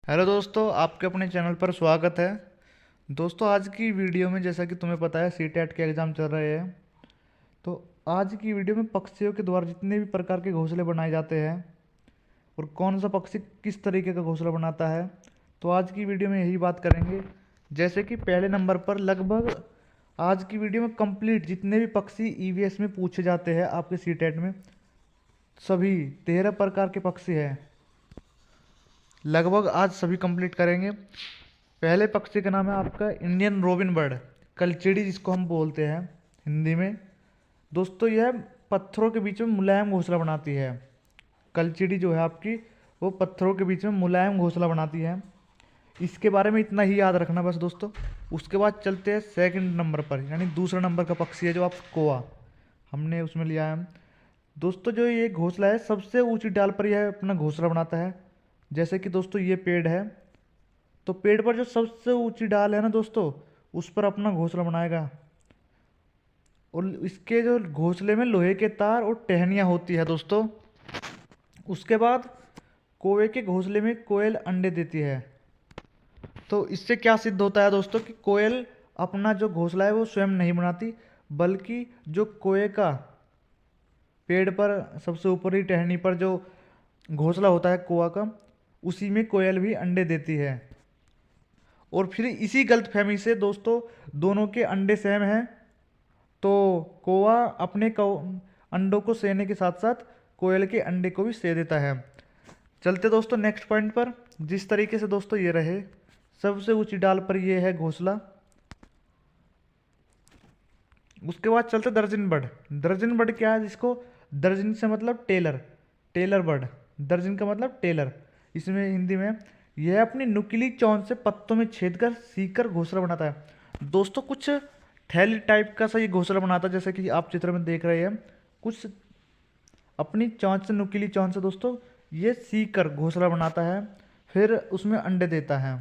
Hello दोस्तों, आपके अपने चैनल पर स्वागत है। दोस्तों, आज की वीडियो में जैसा कि तुम्हें पता है सीटेट के एग्ज़ाम चल रहे हैं। तो आज की वीडियो में पक्षियों के द्वारा जितने भी प्रकार के घोंसले बनाए जाते हैं और कौन सा पक्षी किस तरीके का घोंसला बनाता है, तो आज की वीडियो में यही बात करेंगे। जैसे कि पहले नंबर पर लगभग आज की वीडियो में कंप्लीट जितने भी पक्षी ईवीएस में पूछे जाते हैं आपके सीटेट में, सभी 13 प्रकार के पक्षी हैं। लगभग आज सभी कंप्लीट करेंगे। पहले पक्षी का नाम है आपका इंडियन रोबिन बर्ड, कलचेड़ी जिसको हम बोलते हैं हिंदी में। दोस्तों, यह पत्थरों के बीच में मुलायम घोंसला बनाती है। कलचेड़ी जो है आपकी, वो पत्थरों के बीच में मुलायम घोंसला बनाती है। इसके बारे में इतना ही याद रखना बस दोस्तों। उसके बाद चलते हैं सेकंड नंबर पर, यानी दूसरा नंबर का पक्षी है जो आप कोआ, हमने उसमें लिया है। दोस्तों, जो ये घोंसला है सबसे ऊंची डाल पर यह अपना घोंसला बनाता है। जैसे कि दोस्तों ये पेड़ है, तो पेड़ पर जो सबसे ऊंची डाल है ना दोस्तों, उस पर अपना घोंसला बनाएगा। और इसके जो घोंसले में लोहे के तार और टहनियाँ होती है दोस्तों। उसके बाद कौवे के घोंसले में कोयल अंडे देती है। तो इससे क्या सिद्ध होता है दोस्तों कि कोयल अपना जो घोंसला है वो स्वयं नहीं बनाती, बल्कि जो कोए का पेड़ पर सबसे ऊपरी टहनी पर जो घोंसला होता है कौवा का, उसी में कोयल भी अंडे देती है। और फिर इसी गलतफहमी से दोस्तों दोनों के अंडे सेम हैं। तो कौवा अपने अंडों को सेने के साथ साथ कोयल के अंडे को भी से देता है। चलते दोस्तों नेक्स्ट पॉइंट पर। जिस तरीके से दोस्तों ये रहे, सबसे ऊंची डाल पर ये है घोंसला। उसके बाद चलते दर्जन बर्ड। दर्जन बर्ड क्या है, जिसको दर्जन से मतलब टेलर, टेलर बर्ड, दर्जन का मतलब टेलर इसमें हिंदी में। यह अपनी नुकीली चोंच से पत्तों में छेद कर सीख कर घोंसला बनाता है। दोस्तों, कुछ थैली टाइप का सा ये घोंसला बनाता है, जैसे कि आप चित्र में देख रहे हैं। कुछ अपनी चोंच से, नुकीली चोंच से दोस्तों ये सीख कर घोंसला बनाता है, फिर उसमें अंडे देता है।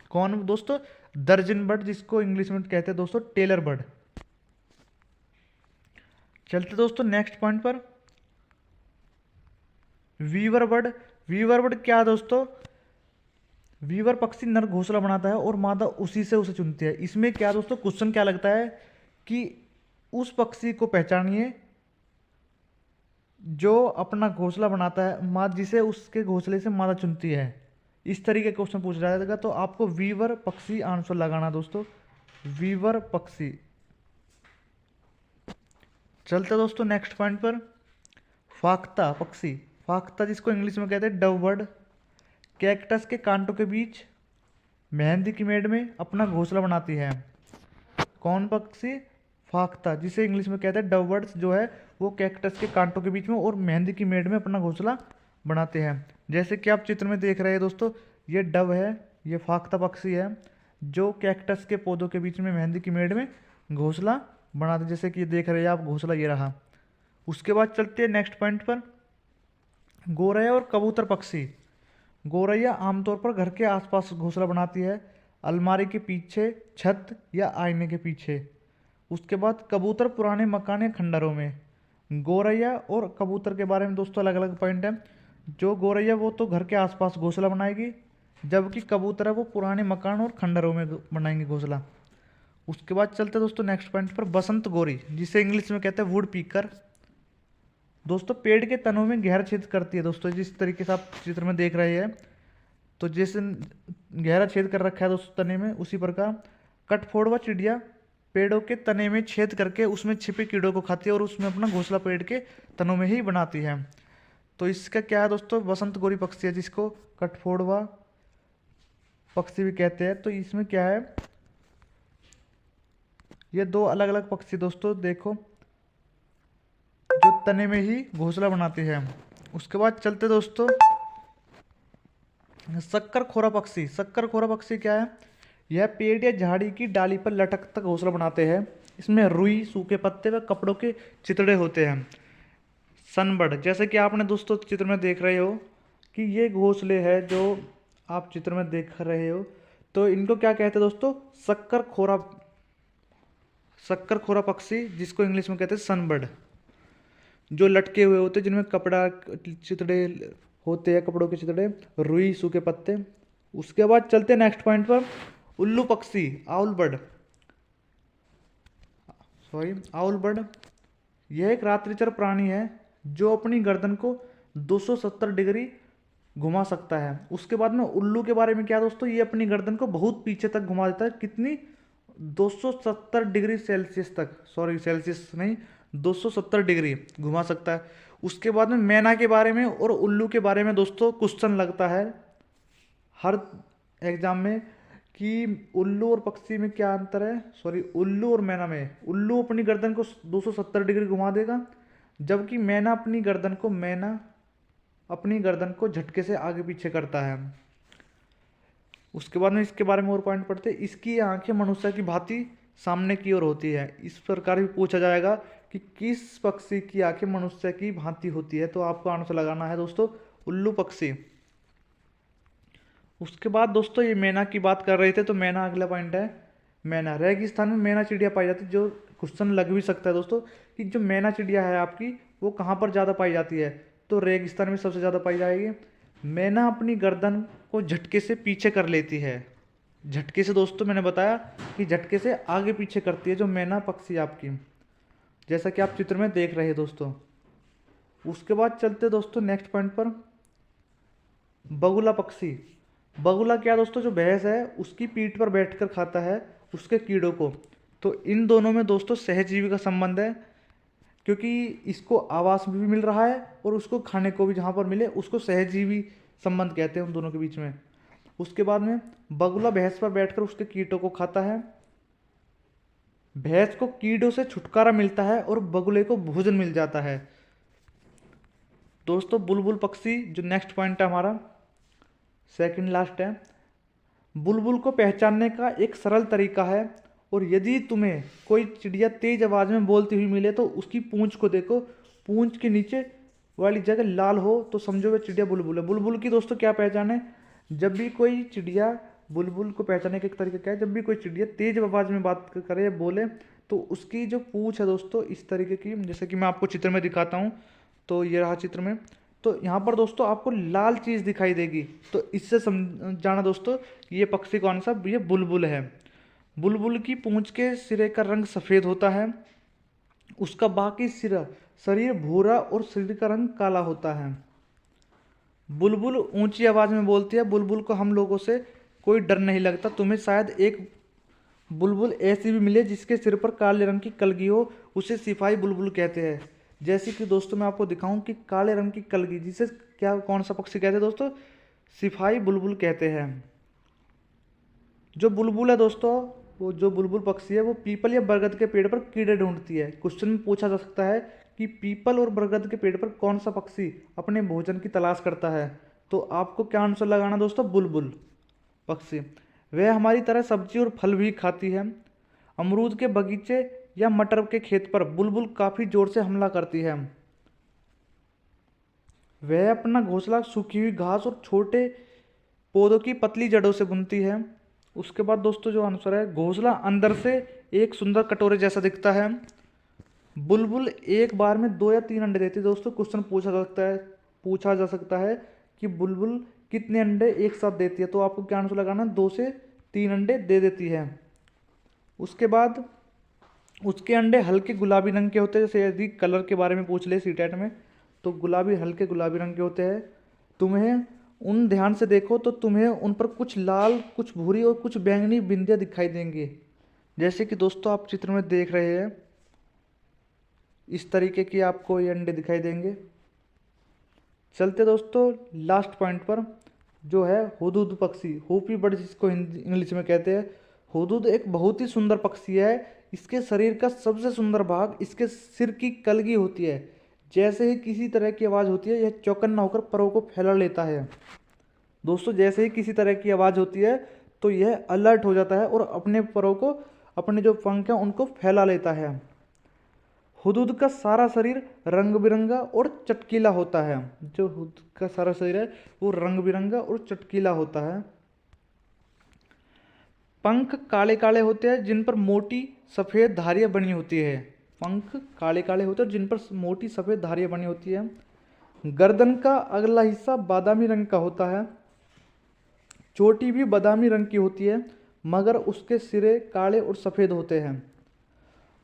कौन दोस्तों? दर्जन बर्ड, जिसको इंग्लिश में कहते हैं दोस्तों टेलर बर्ड। चलते दोस्तों नेक्स्ट पॉइंट पर, वीवर बर्ड। वीवर बर्ड क्या है दोस्तों? वीवर पक्षी नर घोंसला बनाता है और मादा उसी से उसे चुनती है। इसमें क्या दोस्तों क्वेश्चन क्या लगता है कि उस पक्षी को पहचानिए जो अपना घोंसला बनाता है, माद जिसे उसके घोंसले से मादा चुनती है। इस तरीके का क्वेश्चन पूछा जाएगा, तो आपको वीवर पक्षी आंसर लगाना दोस्तों, वीवर पक्षी। चलते दोस्तों नेक्स्ट पॉइंट पर, फाख्ता पक्षी। फाख्ता जिसको इंग्लिश में कहते हैं डव बर्ड, कैक्टस के कांटों के बीच मेहंदी की मेड़ में अपना घोंसला बनाती है। कौन पक्षी? फाख्ता, जिसे इंग्लिश में कहते हैं डव बर्ड्स, जो है वो कैक्टस के कांटों के बीच में और मेहंदी की मेड़ में अपना घोंसला बनाते हैं। जैसे कि आप चित्र में देख रहे हैं दोस्तों, ये डव है, ये फाख्ता पक्षी है जो कैक्टस के पौधों के बीच में मेहंदी की मेड़ में घोंसला बनाते। जैसे कि ये देख रहे हैं आप, घोंसला ये रहा। उसके बाद चलते हैं नेक्स्ट पॉइंट पर, गोरैया और कबूतर पक्षी। गोरैया आमतौर पर घर के आसपास घोंसला बनाती है, अलमारी के पीछे, छत या आईने के पीछे। उसके बाद कबूतर पुराने मकान या खंडरों में। गोरैया और कबूतर के बारे में दोस्तों अलग अलग पॉइंट है। जो गोरैया वो तो घर के आसपास घोंसला बनाएगी, जबकि कबूतर है वो पुराने मकान और खंडरों में बनाएंगे घोंसला। उसके बाद चलते दोस्तों नेक्स्ट पॉइंट पर, बसंत गोरी, जिसे इंग्लिश में कहते हैं वुड पीकर। दोस्तों, पेड़ के तनों में गहरा छेद करती है दोस्तों, जिस तरीके से आप चित्र में देख रहे हैं। तो जैसे गहरा छेद कर रखा है दोस्तों तने में, उसी प्रकार कटफोड़वा चिड़िया पेड़ों के तने में छेद करके उसमें छिपे कीड़ों को खाती है और उसमें अपना घोंसला पेड़ के तनों में ही बनाती है। तो इसका क्या है दोस्तों? बसंत गोरी पक्षी है, जिसको कटफोड़वा पक्षी भी कहते हैं। तो इसमें क्या है, ये दो अलग अलग पक्षी दोस्तों देखो, जो तने में ही घोंसला बनाती है। उसके बाद चलते दोस्तों शक्कर खोरा पक्षी। शक्कर खोरा पक्षी क्या है? यह पेड़ या झाड़ी की डाली पर लटक तक घोंसला बनाते हैं। इसमें रुई, सूखे पत्ते व कपड़ों के चितड़े होते हैं। सनबर्ड, जैसे कि आपने दोस्तों चित्र में देख रहे हो कि ये घोंसले है जो आप चित्र में देख रहे हो, तो इनको क्या कहते हैं दोस्तों? शक्कर खोरा पक्षी, जिसको इंग्लिश में कहते हैं सनबर्ड। जो लटके हुए होते हैं, जिनमें कपड़ा चितड़े होते हैं, कपड़ों के चितड़े, रुई, सूखे पत्ते उसके बाद चलते नेक्स्ट पॉइंट पर। उल्लू पक्षी, आउल बर्ड, आउल बर्ड, यह एक रात्रिचर प्राणी है जो अपनी गर्दन को 270 डिग्री घुमा सकता है। उसके बाद में उल्लू के बारे में क्या दोस्तों, ये अपनी गर्दन को बहुत पीछे तक घुमा देता है। कितनी? 270 डिग्री सेल्सियस तक, सॉरी सेल्सियस नहीं, 270 डिग्री घुमा सकता है। उसके बाद में मैना के बारे में और उल्लू के बारे में दोस्तों क्वेश्चन लगता है हर एग्जाम में कि उल्लू और पक्षी में क्या अंतर है, सॉरी उल्लू और मैना में। उल्लू अपनी गर्दन को 270 डिग्री घुमा देगा, जबकि मैना अपनी गर्दन को झटके से आगे पीछे करता है। उसके बाद में इसके बारे में और पॉइंट पढ़ते हैं। इसकी आंखें मनुष्य की भांति सामने की ओर होती है। इस प्रकार भी पूछा जाएगा कि किस पक्षी की आंखें मनुष्य की भांति होती है, तो आपको आंसर लगाना है दोस्तों उल्लू पक्षी। उसके बाद दोस्तों ये मैना की बात कर रहे थे, तो मैना अगला पॉइंट है। मैना, रेगिस्तान में मैना चिड़िया पाई जाती है। जो क्वेश्चन लग भी सकता है दोस्तों कि जो मैना चिड़िया है आपकी वो कहाँ पर ज़्यादा पाई जाती है, तो रेगिस्तान में सबसे ज़्यादा पाई जाएगी। मैना अपनी गर्दन को झटके से पीछे कर लेती है। झटके से दोस्तों मैंने बताया कि झटके से आगे पीछे करती है जो मैना पक्षी आपकी, जैसा कि आप चित्र में देख रहे हैं दोस्तों। उसके बाद चलते दोस्तों नेक्स्ट पॉइंट पर। बगुला पक्षी, बगुला क्या दोस्तों, जो भैंस है उसकी पीठ पर बैठकर खाता है उसके कीड़ों को। तो इन दोनों में दोस्तों सहजीवी का संबंध है, क्योंकि इसको आवास भी मिल रहा है और उसको खाने को भी, जहाँ पर मिले उसको सहजीवी संबंध कहते हैं उन दोनों के बीच में। उसके बाद में बगुला भैंस पर बैठकर उसके कीटों को खाता है। भैंस को कीड़ों से छुटकारा मिलता है और बगुले को भोजन मिल जाता है। दोस्तों बुलबुल पक्षी, जो नेक्स्ट पॉइंट है हमारा, सेकंड लास्ट है। बुलबुल को पहचानने का एक सरल तरीका है, और यदि तुम्हें कोई चिड़िया तेज आवाज में बोलती हुई मिले तो उसकी पूंछ को देखो, पूंछ के नीचे वाली जगह लाल हो तो समझो वह चिड़िया बुलबुल है। बुलबुल की दोस्तों क्या पहचान है, जब भी कोई चिड़िया, बुलबुल को पहचानने का एक तरीका क्या है, जब भी कोई चिड़िया तेज आवाज में बात करे या बोले तो उसकी जो पूंछ है दोस्तों इस तरीके की, जैसे कि मैं आपको चित्र में दिखाता हूँ, तो ये रहा चित्र में। तो यहाँ पर दोस्तों आपको लाल चीज़ दिखाई देगी, तो इससे समझाना दोस्तों कि ये पक्षी कौन सा, ये बुलबुल है। बुलबुल की पूंछ के सिरे का रंग सफ़ेद होता है, उसका बाकी सिरा शरीर भूरा और शरीर का रंग काला होता है। बुलबुल ऊंची आवाज़ में बोलती है। बुलबुल को हम लोगों से कोई डर नहीं लगता। तुम्हें शायद एक बुलबुल ऐसी भी मिले जिसके सिर पर काले रंग की कलगी हो, उसे सिपाही बुलबुल कहते हैं। जैसे कि दोस्तों मैं आपको दिखाऊं कि काले रंग की कलगी, जिसे क्या, कौन सा पक्षी कहते हैं दोस्तों, सिपाही बुलबुल कहते हैं। जो बुलबुल है दोस्तों, वो जो बुलबुल पक्षी है वो पीपल या बरगद के पेड़ पर कीड़े ढूंढती है। क्वेश्चन में पूछा जा सकता है कि पीपल और बरगद के पेड़ पर कौन सा पक्षी अपने भोजन की तलाश करता है, तो आपको क्या आंसर लगाना दोस्तों, बुलबुल पक्षी। वह हमारी तरह सब्जी और फल भी खाती है। अमरूद के बगीचे या मटर के खेत पर बुलबुल काफी जोर से हमला करती है। वह अपना घोंसला सूखी हुई घास और छोटे पौधों की पतली जड़ों से बुनती है। उसके बाद दोस्तों जो आंसर है, घोंसला अंदर से एक सुंदर कटोरे जैसा दिखता है। बुलबुल एक बार में 2 या 3 अंडे देती है। दोस्तों क्वेश्चन पूछा जा सकता है कि बुलबुल कितने अंडे एक साथ देती है, तो आपको क्या आंसर लगाना, 2 से 3 अंडे दे देती है। उसके बाद उसके अंडे हल्के गुलाबी रंग के होते हैं। जैसे यदि कलर के बारे में पूछ ले सीटेट में, तो हल्के गुलाबी रंग के होते हैं। तुम्हें उन ध्यान से देखो तो तुम्हें उन पर कुछ लाल, कुछ भूरी और कुछ बैंगनी बिंदियाँ दिखाई देंगी, जैसे कि दोस्तों आप चित्र में देख रहे हैं। इस तरीके की आपको ये अंडे दिखाई देंगे। चलते दोस्तों लास्ट पॉइंट पर, जो है हुदहुद पक्षी, होपी बर्ड जिसको हिंदी इंग्लिश में कहते हैं। हुदहुद एक बहुत ही सुंदर पक्षी है। इसके शरीर का सबसे सुंदर भाग इसके सिर की कलगी होती है। जैसे ही किसी तरह की आवाज़ होती है, यह चौकन्ना होकर परों को फैला लेता है। दोस्तों जैसे ही किसी तरह की आवाज़ होती है तो यह अलर्ट हो जाता है और अपने परों को, अपने जो पंख हैं उनको फैला लेता है। हुदहुद का सारा शरीर रंग बिरंगा और चटकीला होता है। जो हुदहुद का सारा शरीर है वो रंग बिरंगा और चटकीला होता है। पंख काले काले होते हैं जिन पर मोटी सफ़ेद धारियाँ बनी होती है। पंख काले काले होते हैं जिन पर मोटी सफ़ेद धारियाँ बनी होती है। गर्दन का अगला हिस्सा बादामी रंग का होता है। चोटी भी बादामी रंग की होती है मगर उसके सिरे काले और सफ़ेद होते हैं।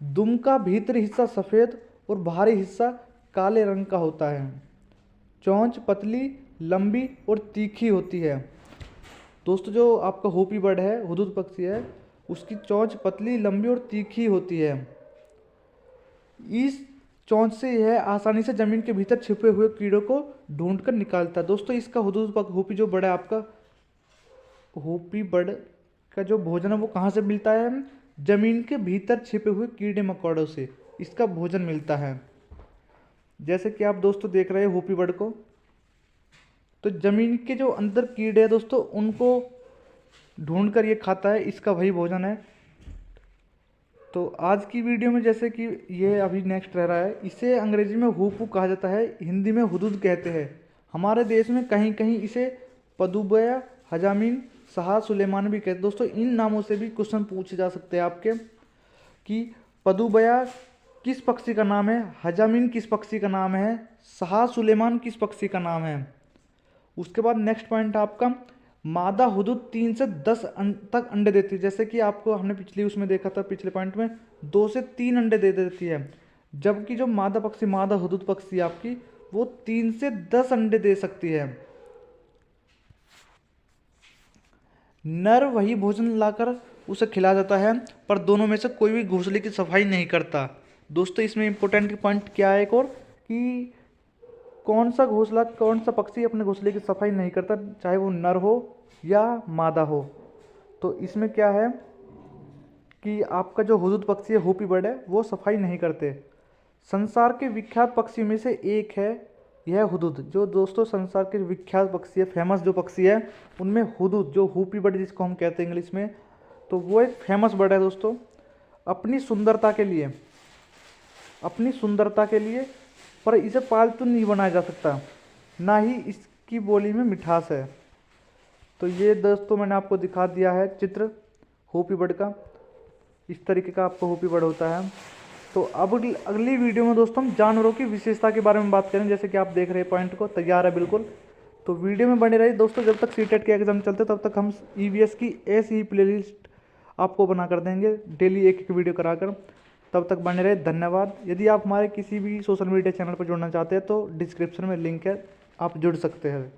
दुम का भीतरी हिस्सा सफ़ेद और बाहरी हिस्सा काले रंग का होता है। चोंच पतली, लंबी और तीखी होती है। दोस्तों जो आपका होपी बर्ड है, हुदूद पक्षी है, उसकी चोंच पतली, लंबी और तीखी होती है। इस चोंच से यह आसानी से ज़मीन के भीतर छिपे हुए कीड़ों को ढूंढ कर निकालता है। दोस्तों इसका होपी जो बर्ड है आपका, होपी बर्ड का जो भोजन है वो कहाँ से मिलता है? ज़मीन के भीतर छिपे हुए कीड़े मकोड़ों से इसका भोजन मिलता है। जैसे कि आप दोस्तों देख रहे हैं होपी बर्ड को, तो ज़मीन के जो अंदर कीड़े हैं दोस्तों उनको ढूंढ कर ये खाता है, इसका वही भोजन है। तो आज की वीडियो में जैसे कि ये अभी नेक्स्ट रह रहा है, इसे अंग्रेजी में हुपू कहा जाता है, हिंदी में हुदूद कहते हैं। हमारे देश में कहीं कहीं इसे पदुबया, हजामीन, शाह सुलेमान भी कहते हैं। दोस्तों इन नामों से भी क्वेश्चन पूछे जा सकते हैं आपके कि पदुबया किस पक्षी का नाम है, हजामीन किस पक्षी का नाम है, शाह सुलेमान किस पक्षी का नाम है। उसके बाद नेक्स्ट पॉइंट आपका, मादा हुदूद 3 से 10 तक अंडे देती है। जैसे कि आपको हमने पिछली उसमें देखा था, पिछले पॉइंट में 2 से 3 अंडे दे देती है, जबकि जो मादा पक्षी, मादा हुदूद पक्षी आपकी, वो 3 से 10 अंडे दे सकती है। नर वही भोजन लाकर उसे खिला जाता है, पर दोनों में से कोई भी घोंसले की सफाई नहीं करता। दोस्तों इसमें इंपॉर्टेंट पॉइंट क्या है एक और, कि कौन सा घोंसला, कौन सा पक्षी अपने घोंसले की सफाई नहीं करता, चाहे वो नर हो या मादा हो। तो इसमें क्या है कि आपका जो हुदूद पक्षी है, होपी बर्ड है, वो सफाई नहीं करते। संसार के विख्यात पक्षी में से एक है यह हुदूद। जो दोस्तों संसार के विख्यात पक्षी है, फेमस जो पक्षी है, उनमें हुदूद, जो होपी बर्ड जिसको हम कहते हैं इंग्लिश में, तो वो एक फेमस बर्ड है दोस्तों। अपनी सुंदरता के लिए पर इसे पालतू नहीं बनाया जा सकता, ना ही इसकी बोली में मिठास है। तो ये दोस्तों मैंने आपको दिखा दिया है चित्र होपी बर्ड का, इस तरीके का आपका होपी बर्ड होता है। तो अब अगली वीडियो में दोस्तों हम जानवरों की विशेषता के बारे में बात करें। जैसे कि आप देख रहे हैं पॉइंट को, तैयार है बिल्कुल, तो वीडियो में बने रहिए दोस्तों। जब तक सीटेट के एग्जाम चलते तब तक हम ईवीएस की ऐसी ही प्लेलिस्ट आपको बना कर देंगे, डेली एक एक वीडियो कराकर। तब तक बने रहे, धन्यवाद। यदि आप हमारे किसी भी सोशल मीडिया चैनल पर जुड़ना चाहते हैं तो डिस्क्रिप्शन में लिंक है, आप जुड़ सकते हैं।